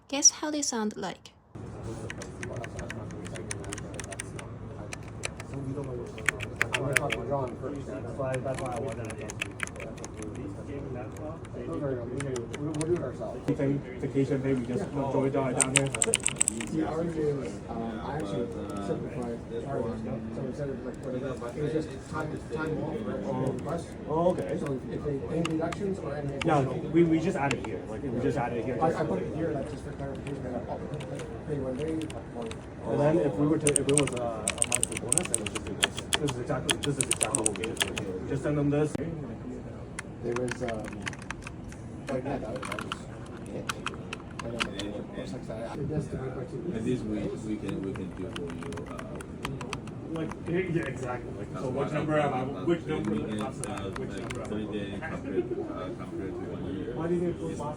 Guess how they sound like. I'm going to talk to John first. That's why I wanted to. We'll do it ourselves. Vacation day, we just enjoy down here. See, ours is, I actually simplified ours. So instead of like putting up, it was just time off for requests. Oh, okay. So if they, any deductions or any Yeah, additional. we just added here. Like we just added here. I put it here, like just for clarification, that I'll pay one day. And then if it was a monthly bonus, then it would just be this. This is exactly what we did. We just send them this. There was, like that was it. And then, of course, like that. It does to me, but And this we can do for you. Like yeah, exactly. Like so, which number am I? Which number? Which number? 30 days compared to 1 year. Why do you think it was last?